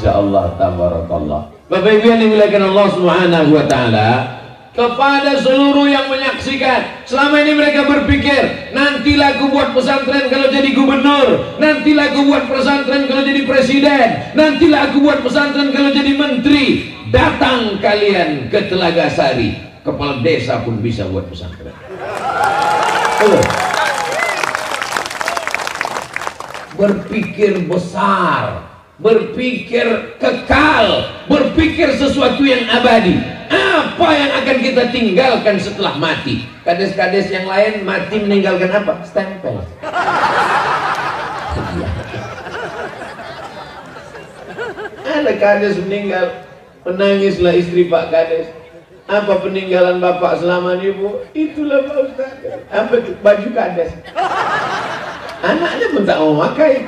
Insyaallah tabarakallah. Bapak Ibu yang dimuliakan Allah Subhanahu wa taala, kepada seluruh yang menyaksikan, selama ini mereka berpikir nantilah aku buat pesantren kalau jadi gubernur, nantilah aku buat pesantren kalau jadi presiden, nantilah aku buat pesantren kalau jadi menteri. Datang kalian ke Telaga Sari, kepala desa pun bisa buat pesantren. Berpikir besar, berpikir kekal, berpikir sesuatu yang abadi. Apa yang akan kita tinggalkan setelah mati? Kades-kades yang lain mati meninggalkan apa? Stempel. Ada kades meninggal, menangislah istri Pak Kades. Apa peninggalan bapak selama ini, Bu? Itulah Pak Ustaz. Apa itu? Baju kades. Anaknya pun tak mau pakai.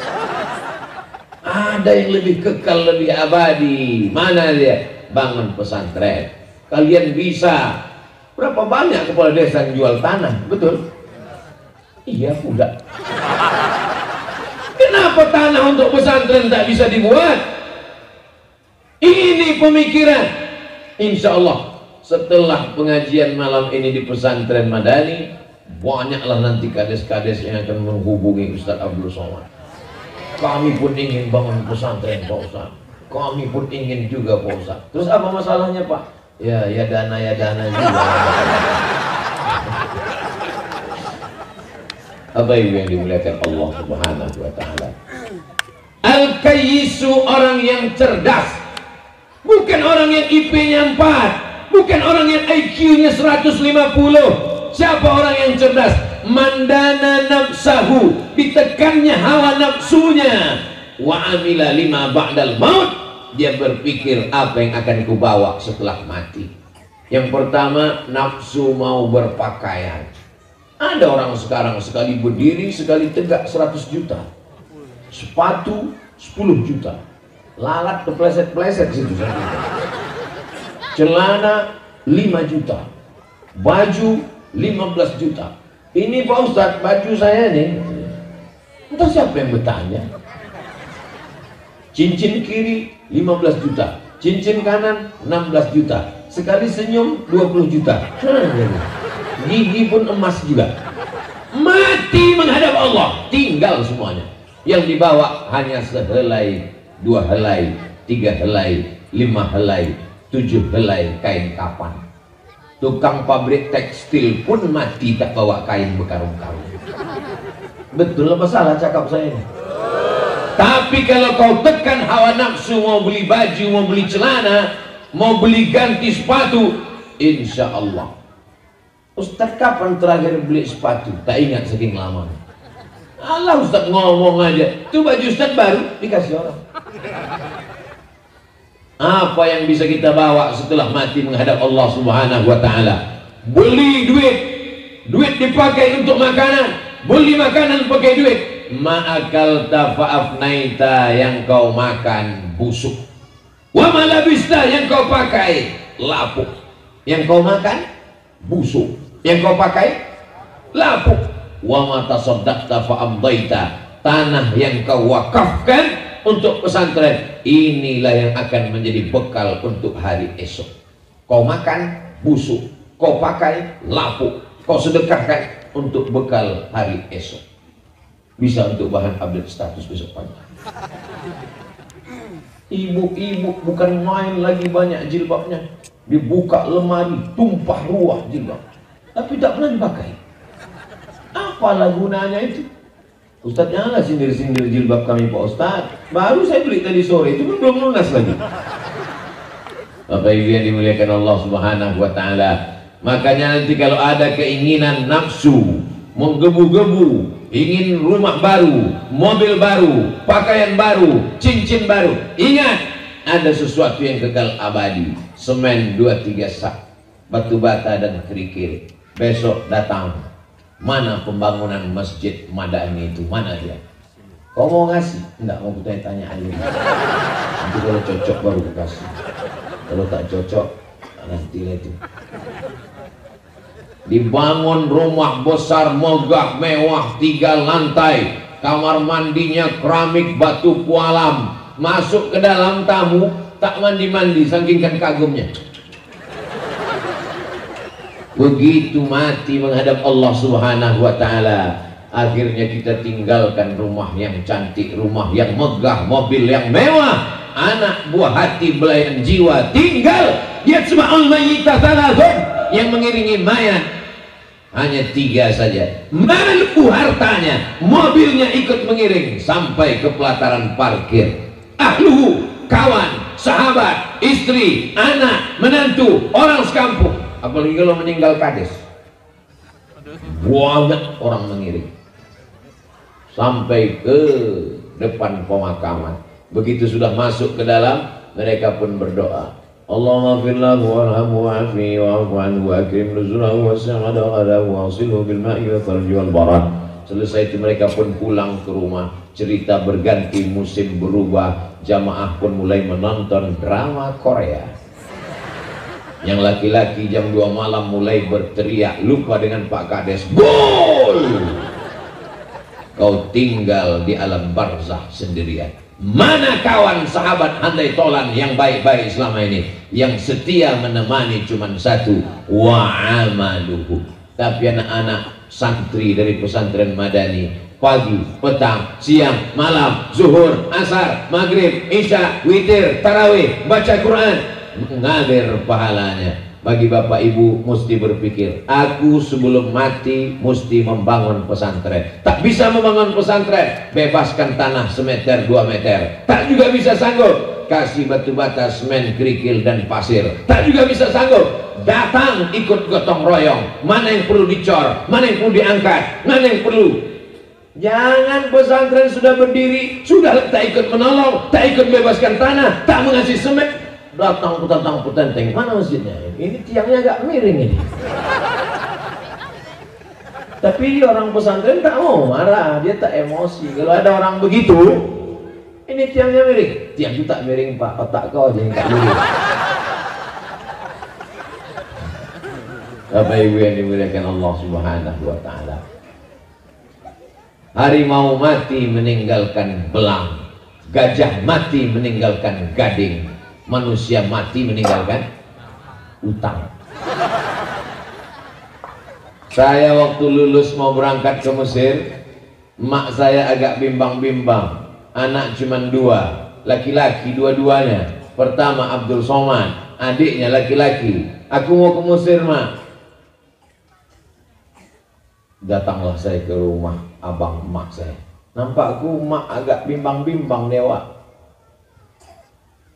Ada yang lebih kekal, lebih abadi. Mana dia? Bangun pesantren. Kalian bisa. Berapa banyak kepala desa yang jual tanah? Betul? Iya, udah. Kenapa tanah untuk pesantren tak bisa dibuat? Ini pemikiran. Insya Allah setelah pengajian malam ini di pesantren Madani, banyaklah nanti kades-kades yang akan menghubungi Ustaz Abdul Somad. Kami pun ingin bangun pesantren Pak Ustaz. Kami pun ingin juga Pak Ustaz. Terus apa masalahnya Pak? Ya dana juga. Apa ibu yang dimuliakan Allah Subhanahu wa taala. Al-Kayyisu orang yang cerdas. Bukan orang yang IP-nya 4, bukan orang yang IQ-nya 150. Siapa orang yang cerdas? Mandana nafsahu, ditekannya hawa nafsunya. Wa amila lima ba'dal maut, dia berpikir apa yang akan kubawa setelah mati. Yang pertama, nafsu mau berpakaian. Ada orang sekarang sekali berdiri, sekali tegak 100 juta. Sepatu 10 juta. Lalat kepleset-pleset situ. Celana 5 juta. Baju 15 juta. Ini Pak Ustadz, baju saya nih. Entah siapa yang bertanya. Cincin kiri 15 juta. Cincin kanan 16 juta. Sekali senyum 20 juta. Gigi pun emas juga. Mati menghadap Allah, tinggal semuanya. Yang dibawa hanya sehelai, 2 helai, 3 helai, 5 helai, 7 helai kain kapan. Tukang pabrik tekstil pun mati tak bawa kain berkarung-karung. Betul apa salah cakap saya ini? Tapi kalau kau tekan hawa nafsu, mau beli baju, mau beli celana, mau beli ganti sepatu, insya Allah. Ustaz kapan terakhir beli sepatu? Tak ingat saking lama. Allah Ustaz ngomong aja, itu baju Ustaz baru dikasih orang. Apa yang bisa kita bawa setelah mati menghadap Allah Subhanahu wa taala? Beli duit. Duit dipakai untuk makanan. Beli makanan pakai duit. Ma'akalta fa'afnaita, yang kau makan busuk. Wa malabista, yang kau pakai lapuk. Yang kau makan busuk. Yang kau pakai lapuk. Wa ma tasaddaqta fa'amdaita, tanah yang kau wakafkan untuk pesantren, inilah yang akan menjadi bekal untuk hari esok. Kau makan busuk, kau pakai lapuk, kau sedekahkan untuk bekal hari esok. Bisa untuk bahan update status besok pagi. Ibu-ibu bukan main lagi, banyak jilbabnya. Dibuka lemari, tumpah ruah jilbab, tapi tak pernah dipakai. Apalah gunanya itu? Ustaz, janganlah sindir-sindir jilbab kami Pak Ustaz. Baru saya beli tadi sore, itu pun belum lunas lagi. Bapak Ibu yang dimuliakan Allah Subhanahu wa taala. Makanya nanti kalau ada keinginan nafsu, menggebu-gebu, ingin rumah baru, mobil baru, pakaian baru, cincin baru, ingat, ada sesuatu yang kekal abadi. Semen 2-3 sak, batu bata dan kerikil. Besok datang. Mana pembangunan masjid Madani itu? Mana dia? Kau mau ngasih? Enggak, mau tanya aja. Nanti kalau cocok baru kasih. Kalau tak cocok, nanti itu. Dibangun rumah besar, megah, mewah, 3 lantai. Kamar mandinya keramik batu pualam. masuk ke dalam tamu tak mandi-mandi saking kan kagumnya. Begitu mati menghadap Allah Subhanahu wa taala, akhirnya kita tinggalkan rumah yang cantik, rumah yang megah, mobil yang mewah, anak buah hati belayan jiwa tinggal. Yatba'ul mayyita thalathun, yang mengiringi mayat hanya 3 saja. Malu hartanya, mobilnya ikut mengiring sampai ke pelataran parkir. Ahluhu, kawan, sahabat, istri, anak, menantu, orang sekampung. Apalagi kalau meninggal kades, banyak orang mengiring sampai ke depan pemakaman. Begitu sudah masuk ke dalam, mereka pun berdoa, Allahumma fir lahu warhamhu wa'afihi wa'fu anhu wa akrim nuzulahu wa sa'adahu wa asilhu bil ma'i wa tharji wal barat. Selesai itu mereka pun pulang ke rumah. Cerita berganti, musim berubah, jamaah pun mulai menonton drama Korea. Yang laki-laki jam 2 malam mulai berteriak, lupa dengan Pak Kades, gol! Kau tinggal di alam barzah sendirian. Mana kawan sahabat handai tolan yang baik-baik selama ini, yang setia menemani cuman satu, wa amaluhu. Tapi anak-anak santri dari pesantren Madani, pagi, petang, siang, malam, zuhur, asar, maghrib, isya, witir, tarawih, baca Quran, mengalir pahalanya. Bagi bapak ibu mesti berpikir, aku sebelum mati mesti membangun pesantren. Tak bisa membangun pesantren, bebaskan tanah semeter 2 meter, tak juga bisa sanggup. Kasih batu bata, semen, kerikil dan pasir, tak juga bisa sanggup. Datang ikut gotong royong, mana yang perlu dicor, mana yang perlu diangkat, mana yang perlu. Jangan pesantren sudah berdiri, sudah tak ikut menolong, tak ikut bebaskan tanah, tak mengasih semen, datang petantang-petenteng, mana masjidnya? Ini tiangnya agak miring ini. Tapi orang pesantren tak mau marah, dia tak emosi. Kalau ada orang begitu, ini tiangnya miring, tiang itu tak miring Pak, otak kau aja yang tak miring. Bapak ibu yang dimuliakan Allah Subhanahu wa taala, harimau mati meninggalkan belang, gajah mati meninggalkan gading, manusia mati meninggalkan utang. Saya waktu lulus mau berangkat ke Mesir, mak saya agak bimbang-bimbang. Anak cuma 2, laki-laki dua-duanya. Pertama Abdul Somad, adiknya laki-laki. Aku mau ke Mesir mak. Datanglah saya ke rumah abang emak saya. Nampakku emak agak bimbang-bimbang dewa.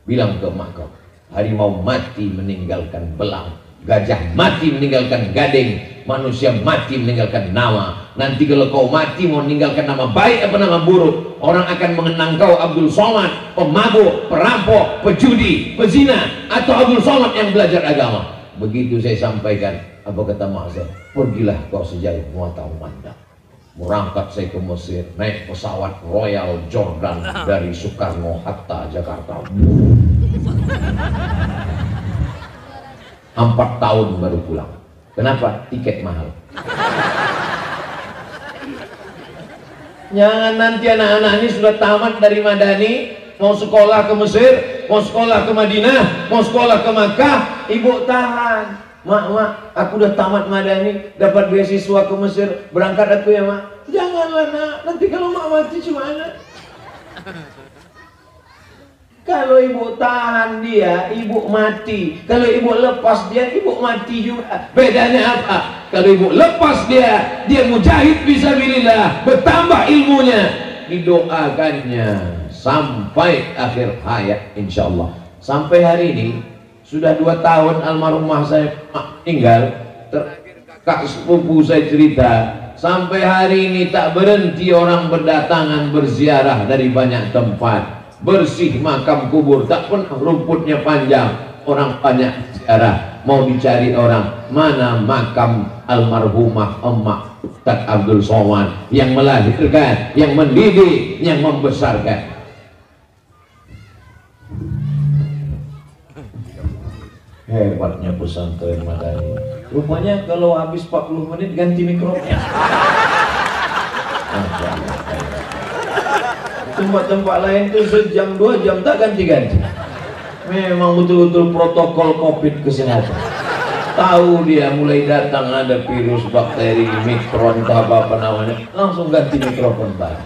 Bilang ke emak kau, harimau mati meninggalkan belang, gajah mati meninggalkan gading, manusia mati meninggalkan nama. Nanti kalau kau mati mau meninggalkan nama baik apa nama buruk, orang akan mengenang kau Abdul Somad, pemabuk, perampok, pejudi, pezina, atau Abdul Somad yang belajar agama. Begitu saya sampaikan, apa kata mak saya? Pergilah kau sejauh mata memandang. Berangkat saya ke Mesir, naik pesawat Royal Jordan dari Soekarno Hatta Jakarta. 4 tahun baru pulang. Kenapa? Tiket mahal. Jangan nanti anak-anak ini sudah tamat dari Madani, mau sekolah ke Mesir, mau sekolah ke Madinah, mau sekolah ke Makkah, ibu tahan. Mak, aku udah tamat Madani, dapat beasiswa ke Mesir, berangkat aku ya mak. Janganlah nak, nanti kalau mak mati gimana? Kalau ibu tahan dia, ibu mati. Kalau ibu lepas dia, ibu mati juga. Bedanya apa? Kalau ibu lepas dia, dia mujahid fisabilillah, bertambah ilmunya, didoakannya sampai akhir hayat insyaallah. Sampai hari ini sudah 2 tahun almarhumah saya tinggal. Terakhir kakak sepupu saya cerita, sampai hari ini tak berhenti orang berdatangan berziarah dari banyak tempat. Bersih makam kubur, tak pernah rumputnya panjang. Orang banyak ziarah, mau dicari orang mana makam almarhumah emak Ustaz Abdul Somad yang melahirkan, yang mendidik, yang membesarkan. Hebatnya pesantren Madani. Rupanya kalau habis 40 menit ganti mikrofonnya. Tempat-tempat lain tuh sejam 2 jam tak ganti-ganti. Memang betul-betul protokol COVID kesehatan. Tahu dia mulai datang ada virus, bakteri, mikron, apa namanya, langsung ganti mikrofon baru.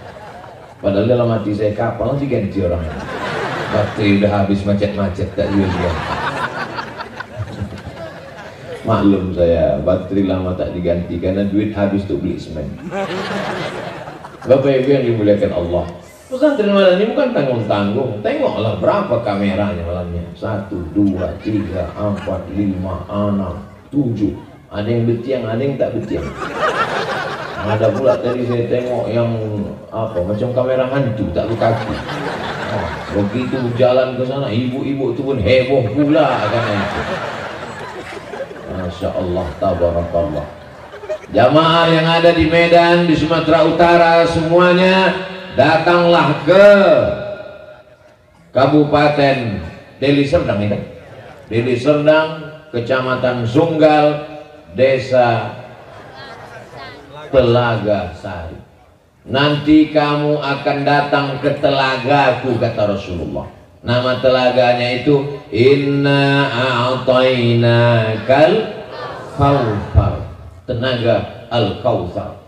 Padahal dalam hati saya kapal nanti ganti orang. Bakteri udah habis macet-macet tak juga. Maklum saya, bakteri lama tak diganti karena duit habis untuk beli semen. Bapak Ibu yang dimuliakan Allah, pesantren malam ini bukan tanggung-tanggung. Tengoklah berapa kameranya malamnya. 1, 2, 3, 4, 5, 6, 7. Ada yang betiang, ada yang tak betiang. Ada pula tadi saya tengok yang apa, macam kamera hantu tak berkaki. Begitu jalan ke sana, ibu-ibu itu pun heboh pula kan itu. Masya Allah, tabarakallah. Jamaah yang ada di Medan, di Sumatera Utara semuanya datanglah ke Kabupaten Deli Serdang itu. Deli Serdang, Kecamatan Sunggal, Desa Telaga Sari. Nanti kamu akan datang ke telagaku, kata Rasulullah. Nama telaganya itu Inna a'tainakal kautsar. Tenaga Al-Kautsar.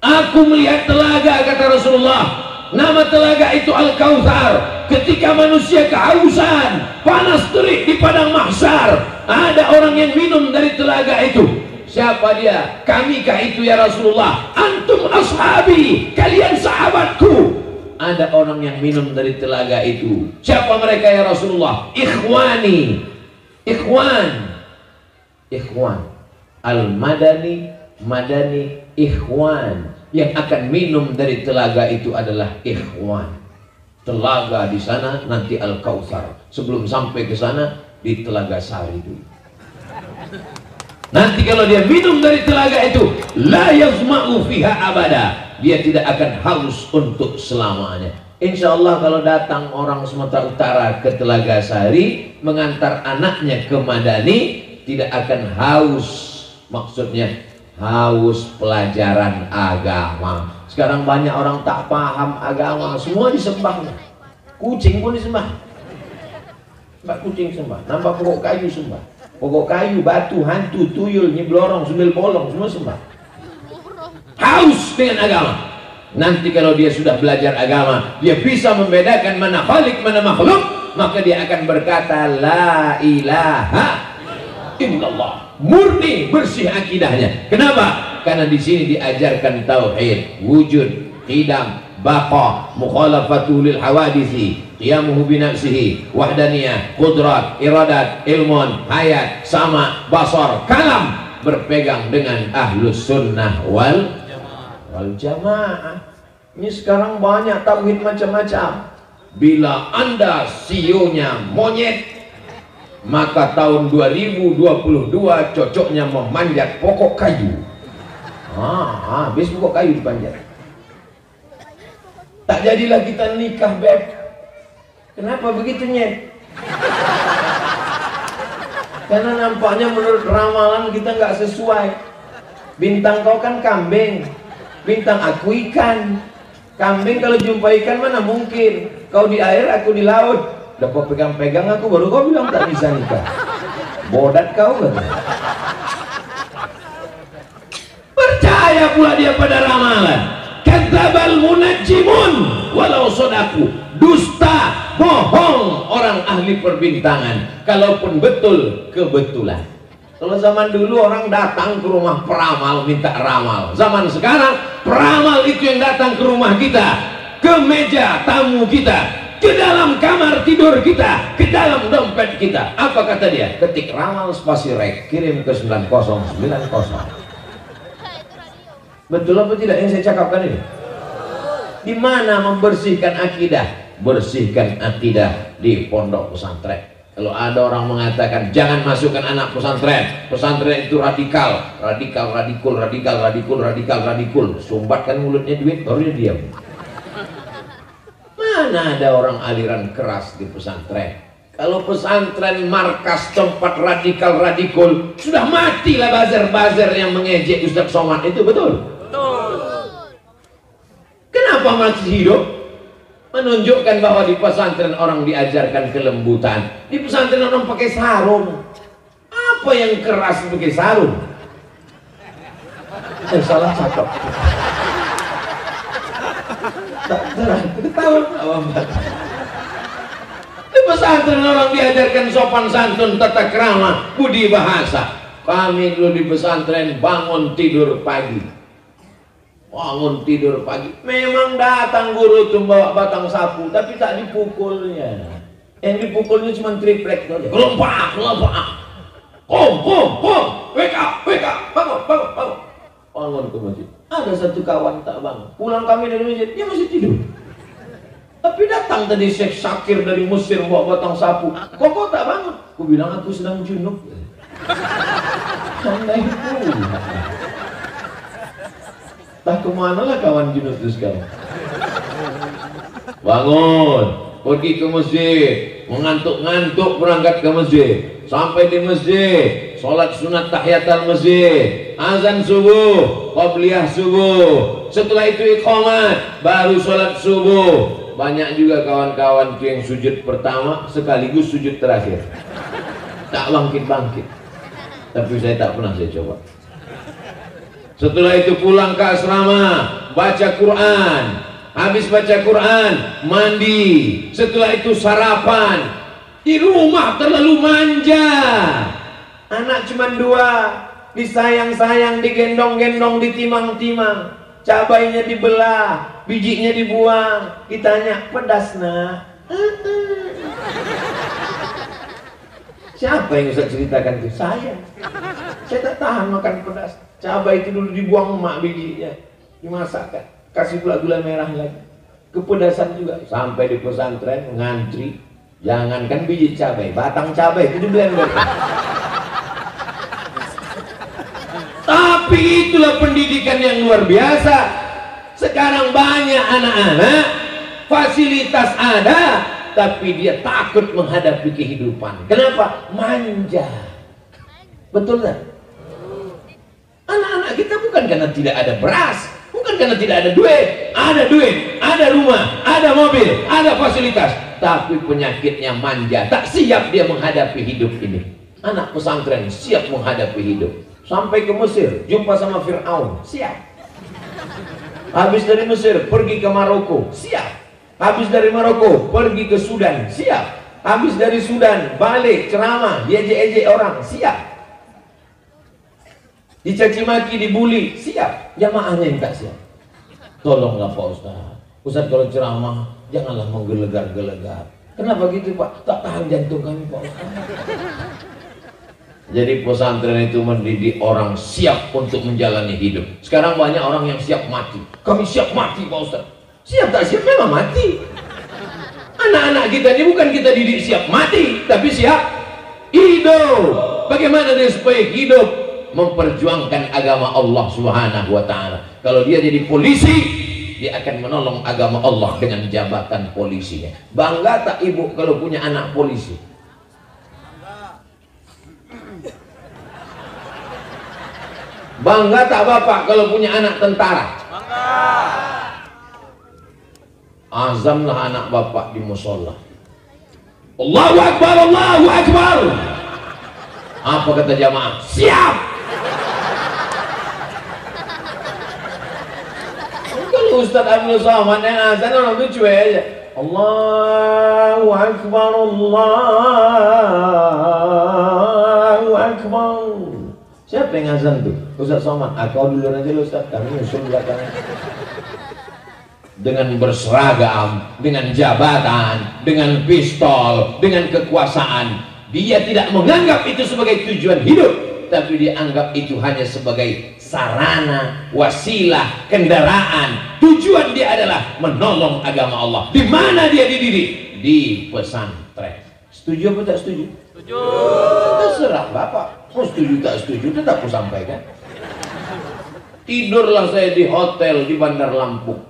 Aku melihat telaga, kata Rasulullah. Nama telaga itu Al-Kautsar. Ketika manusia kehausan, panas terik di padang mahsyar, ada orang yang minum dari telaga itu. Siapa dia? Kamikah itu ya Rasulullah? Antum ashabi, kalian sahabatku. Ada orang yang minum dari telaga itu. Siapa mereka ya Rasulullah? Ikhwani. Ikhwan. Al-Madani, Madani, Ikhwan. Yang akan minum dari telaga itu adalah ikhwan. Telaga di sana nanti Al-Kautsar. Sebelum sampai ke sana di Telaga Sari dulu. Nanti kalau dia minum dari telaga itu, la yazma'u fiha abada. Dia tidak akan haus untuk selamanya. Insya Allah kalau datang orang Sumatera Utara ke Telaga Sari mengantar anaknya ke Madani, tidak akan haus. Maksudnya haus pelajaran agama. Sekarang banyak orang tak paham agama, semua disembah. Kucing pun disembah. Mbak kucing sembah, nampak pokok kayu sembah. Pokok kayu, batu, hantu, tuyul, nyeblorong, sundel bolong, semua sembah. Haus dengan agama. Nanti kalau dia sudah belajar agama, dia bisa membedakan mana khalik, mana makhluk, maka dia akan berkata la ilaha illallah. Murni, bersih akidahnya. Kenapa? Karena di sini diajarkan tauhid, wujud, qidam, baqa, mukhalafatul lil hawadisi, qiyamuhu binafsihi, wahdaniyah, qudrat, iradat, ilmun, hayat, sama, basar, kalam, berpegang dengan ahlus sunnah wal jamaah. Ini sekarang banyak tauhid macam-macam. Bila Anda CEO-nya monyet, maka tahun 2022 cocoknya memanjat pokok kayu. Habis pokok kayu dipanjat. Tak jadilah kita nikah, Beb. Kenapa begitu, Nyet? Karena nampaknya menurut ramalan kita nggak sesuai. Bintang kau kan kambing, bintang aku ikan. Kambing kalau jumpa ikan mana mungkin. Kau di air, aku di laut. Udah kau pegang-pegang aku, baru kau bilang tak bisa nikah. Bodat kau kan? Percaya pula dia pada ramalan. Kadzabal munajjimun walau sodaku. Dusta, bohong orang ahli perbintangan. Kalaupun betul, kebetulan. Kalau zaman dulu orang datang ke rumah peramal minta ramal. Zaman sekarang peramal itu yang datang ke rumah kita, ke meja tamu kita, ke dalam kamar tidur kita, ke dalam dompet kita. Apa kata dia? Ketik ramal spasi rek, kirim ke 9090. Betul apa tidak yang saya cakapkan ini? Di mana membersihkan akidah? Bersihkan akidah di pondok pesantren. Kalau ada orang mengatakan jangan masukkan anak pesantren, pesantren itu radikal, radikul, sumbatkan mulutnya duit baru dia diam. Mana ada orang aliran keras di pesantren? Kalau pesantren markas tempat radikul, sudah matilah buzzer-buzzer yang mengejek Ustaz Somad itu, betul? Betul. Kenapa masih hidup? menunjukkan bahwa di pesantren orang diajarkan kelembutan. Di pesantren orang pakai sarung. Apa yang keras pakai sarung? Salah cakap. Tak terang, ketawa. Di pesantren orang diajarkan sopan santun, tata krama, budi bahasa. Kami dulu di pesantren bangun tidur pagi. Bangun tidur pagi, memang datang guru tuh bawa batang sapu, tapi tak dipukulnya. Yang dipukulnya cuma triplek saja. Kelompak, wake up, bangun. Bangun ke masjid. Ada satu kawan tak bangun. Pulang kami dari masjid, dia masih tidur. Tapi datang tadi Syekh Syakir dari Mesir bawa batang sapu. Kok tak bangun? Aku bilang aku sedang junub. Sampai itu. Tak kemana lah kawan junub itu sekarang. Bangun, pergi ke masjid, mengantuk-ngantuk berangkat ke masjid. Sampai di masjid, sholat sunat tahiyatul masjid, azan subuh, qabliyah subuh. Setelah itu iqamat, baru sholat subuh. Banyak juga kawan-kawan yang sujud pertama sekaligus sujud terakhir. Tak bangkit-bangkit. Tapi saya tak pernah saya coba. Setelah itu pulang ke asrama, baca Quran. Habis baca Quran, mandi. Setelah itu sarapan. Di rumah terlalu manja. Anak cuma 2, disayang-sayang, digendong-gendong, ditimang-timang. Cabainya dibelah, bijinya dibuang. Ditanya, pedas nak? Siapa yang bisa ceritakan itu? Saya tak tahan makan pedas. Cabai itu dulu dibuang emak bijinya, dimasakkan, kasih gula merah lagi, kepedasan juga. Sampai di pesantren ngantri, jangankan biji cabai, batang cabai itu diblender. Tapi itulah pendidikan yang luar biasa. Sekarang banyak anak-anak, fasilitas ada, tapi dia takut menghadapi kehidupan. Kenapa? Manja. Betul tak? Anak-anak kita bukan karena tidak ada beras, bukan karena tidak ada duit, ada rumah, ada mobil, ada fasilitas, tapi penyakitnya manja, tak siap dia menghadapi hidup ini. Anak pesantren siap menghadapi hidup. Sampai ke Mesir, jumpa sama Fir'aun, siap. Habis dari Mesir, pergi ke Maroko, siap. Habis dari Maroko, pergi ke Sudan, siap. Habis dari Sudan, balik ceramah, diejek-ejek orang, siap. Dicaci maki, dibully, siap. Jamaahnya yang tak siap. Tolonglah Pak Ustaz. Ustaz kalau ceramah janganlah menggelegar-gelegar. Kenapa gitu Pak? Tak tahan jantung kami Pak Ustaz. Jadi pesantren itu mendidik orang siap untuk menjalani hidup. Sekarang banyak orang yang siap mati. Kami siap mati Pak Ustaz. Siap tak siap memang mati. Anak-anak kita ini bukan kita didik siap mati, tapi siap hidup. Bagaimana dia supaya hidup? Memperjuangkan agama Allah Subhanahu wa ta'ala. Kalau dia jadi polisi, dia akan menolong agama Allah dengan jabatan polisinya. Bangga tak ibu kalau punya anak polisi? Bangga tak bapak kalau punya anak tentara? Bangga. Azamlah anak bapak di musola. Allahu Akbar, Allahu Akbar. Apa kata jamaah? Siap. Ustaz Abdul Somad yang azan orang itu cuek aja. Allahu Akbar, Allahu Akbar. Siapa yang azan tuh? Ustaz Somad. Kau duluan aja Ustaz, kami usul belakangnya. Dengan berseragam, dengan jabatan, dengan pistol, dengan kekuasaan, dia tidak menganggap itu sebagai tujuan hidup, tapi dia anggap itu hanya sebagai sarana, wasilah, kendaraan. Tujuan dia adalah menolong agama Allah. Di mana dia dididik? Di pesantren. Setuju apa tak setuju? Setuju. Terserah Bapak. Mau setuju tak setuju, tetap aku sampaikan. Tidurlah saya di hotel di Bandar Lampung.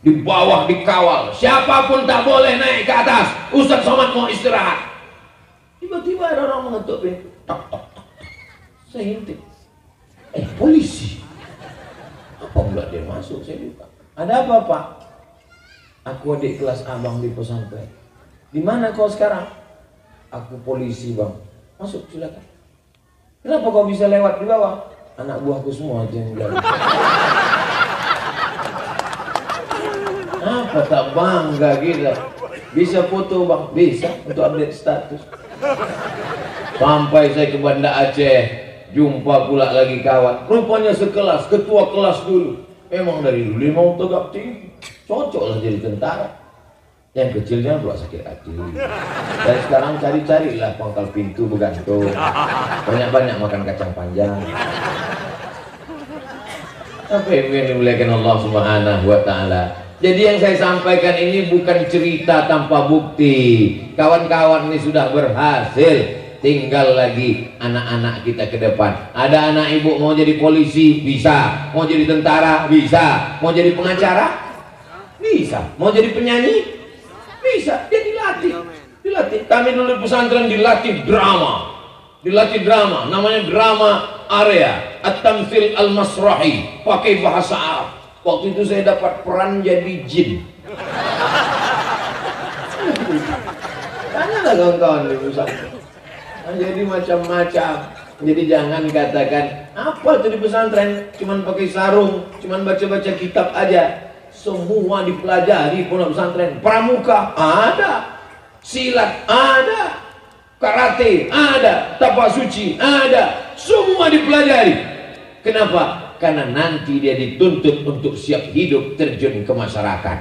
Di bawah dikawal. Siapapun tak boleh naik ke atas. Ustaz Somad mau istirahat. Tiba-tiba ada orang mengetuk pintu. Tok, tok, tok. Saya intip. Polisi. Apa pula dia masuk? Saya lupa. Ada apa Pak? Aku adik kelas abang di pesantren. Di mana kau sekarang? Aku polisi bang. Masuk silakan. Kenapa kau bisa lewat di bawah? Anak buahku semua aja yang jalan. Apa tak bangga kita? Bisa foto bang? Bisa untuk update status. Sampai saya ke Banda Aceh, jumpa pula lagi kawan. Rupanya sekelas, ketua kelas dulu. Memang dari dulu dia mau tegak tinggi. Cocok lah jadi tentara. Yang kecilnya pula sakit hati. Dan sekarang cari-carilah pangkal pintu bergantung. Banyak-banyak makan kacang panjang. Apa yang dimuliakan Allah Subhanahu wa Ta'ala. Jadi yang saya sampaikan ini bukan cerita tanpa bukti. Kawan-kawan ini sudah berhasil. Tinggal lagi anak-anak kita ke depan. Ada anak ibu mau jadi polisi, bisa. Mau jadi tentara, bisa. Mau jadi pengacara, bisa. Mau jadi penyanyi, bisa. Dia dilatih. Kami dulu di pesantren dilatih drama. Namanya drama area At-Tamthil Al-Masrahi, pakai bahasa Arab. Waktu itu saya dapat peran jadi jin. Tanyalah kawan-kawan di pesantren. Jadi macam-macam. Jadi jangan katakan apa itu di pesantren cuman pakai sarung, cuman baca-baca kitab aja. Semua dipelajari pondok pesantren. Pramuka ada, silat ada, karate ada, tapak suci ada, semua dipelajari. Kenapa? Karena nanti dia dituntut untuk siap hidup terjun ke masyarakat.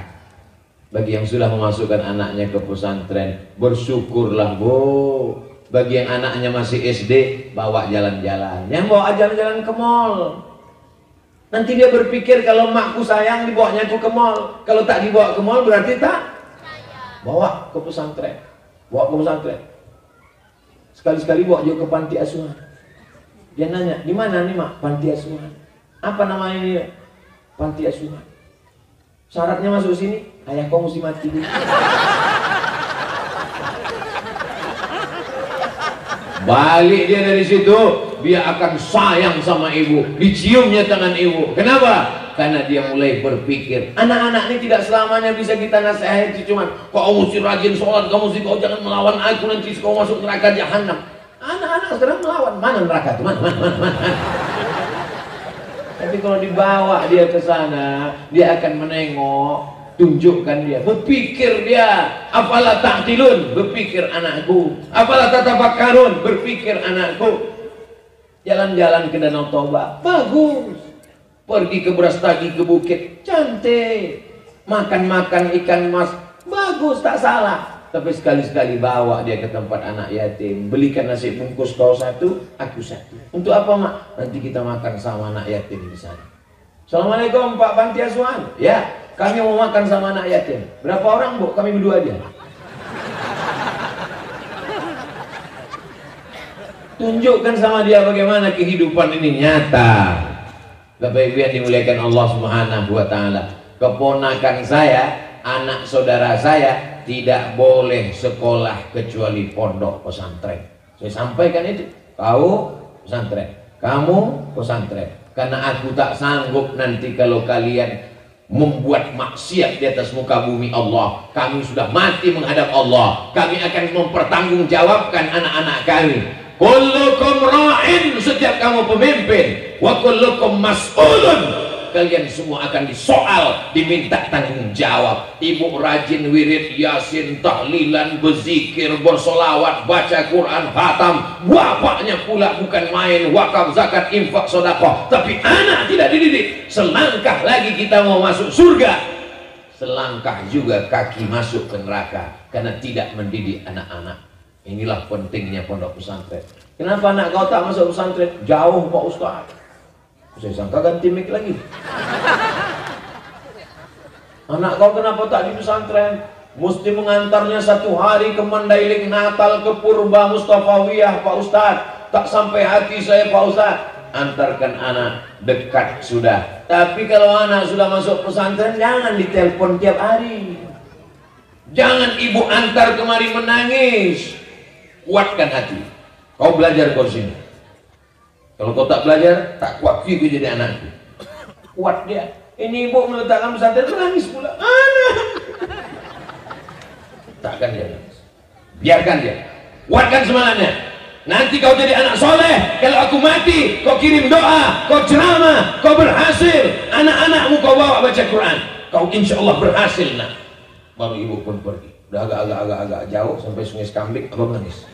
Bagi yang sudah memasukkan anaknya ke pesantren, bersyukurlah bu. Bagi yang anaknya masih SD, bawa jalan-jalan. Yang bawa jalan-jalan ke mall. Nanti dia berpikir kalau makku sayang dibawanya aku ke mall. Kalau tak dibawa ke mall berarti tak bawa ke pesantren. Sekali-sekali bawa juga ke panti asuhan. Dia nanya, di mana nih mak panti asuhan? Apa namanya ini? Panti asuhan. Syaratnya masuk sini, ayah kau mesti mati dulu. Balik dia dari situ, dia akan sayang sama ibu, diciumnya tangan ibu. Kenapa? Karena dia mulai berpikir, anak-anak ini tidak selamanya bisa kita nasihati cuman kau mesti rajin sholat, kau jangan melawan aku, nanti kau masuk neraka jahanam. Anak-anak sekarang melawan, mana neraka itu? Mana. Tapi kalau dibawa dia ke sana, dia akan menengok, tunjukkan dia, berpikir dia, apalah ta'tilun, berpikir anakku, apalah tatafakkarun, berpikir anakku. Jalan-jalan ke Danau Toba, bagus. Pergi ke Brastagi, ke bukit, cantik. Makan-makan ikan mas, bagus, tak salah. Tapi sekali-sekali bawa dia ke tempat anak yatim, belikan nasi bungkus kau satu, aku satu. Untuk apa mak? Nanti kita makan sama anak yatim di sana. Assalamualaikum Pak Panti Asuhan. Ya, kami mau makan sama anak yatim. Berapa orang bu? Kami berdua aja. Tunjukkan sama dia bagaimana kehidupan ini nyata. Bapak Ibu yang dimuliakan Allah Subhanahu wa Ta'ala. Keponakan saya, anak saudara saya tidak boleh sekolah kecuali pondok pesantren. Saya sampaikan itu. Kau pesantren, kamu pesantren. Karena aku tak sanggup nanti kalau kalian membuat maksiat di atas muka bumi Allah. Kami sudah mati menghadap Allah. Kami akan mempertanggungjawabkan anak-anak kami. Kullukum ra'in, setiap kamu pemimpin, wa kullukum mas'ulun, kalian semua akan disoal, diminta tanggung jawab. Ibu rajin wirid, yasin, tahlilan, berzikir, bersolawat, baca Quran, khatam. Bapaknya pula bukan main, wakaf, zakat, infak, sedekah. Tapi anak tidak dididik. Selangkah lagi kita mau masuk surga, selangkah juga kaki masuk ke neraka karena tidak mendidik anak-anak. Inilah pentingnya pondok pesantren. Kenapa anak kau tak masuk pesantren? Jauh Pak Ustaz. Saya sangka ganti mic lagi. Anak kau kenapa tak di pesantren? Mesti mengantarnya satu hari ke Mandailing, Natal, ke Purba Mustafawiyah Pak Ustaz. Tak sampai hati saya Pak Ustaz. Antarkan anak, dekat sudah. Tapi kalau anak sudah masuk pesantren, jangan ditelepon tiap hari. Jangan ibu antar kemari menangis. Kuatkan hati. Kau belajar kau sini. Kalau kau tak belajar, tak kuat juga jadi anakku. Kuat dia. Ini ibu meletakkan pesantren, menangis pula. Anak. biarkan dia nangis. Biarkan dia. Kuatkan semangatnya. Nanti kau jadi anak soleh. Kalau aku mati, kau kirim doa, kau ceramah, kau berhasil. Anak-anakmu kau bawa baca Quran. Kau insya Allah berhasil nak. Baru ibu pun pergi. Udah agak jauh sampai Sungai Skambik, abang nangis.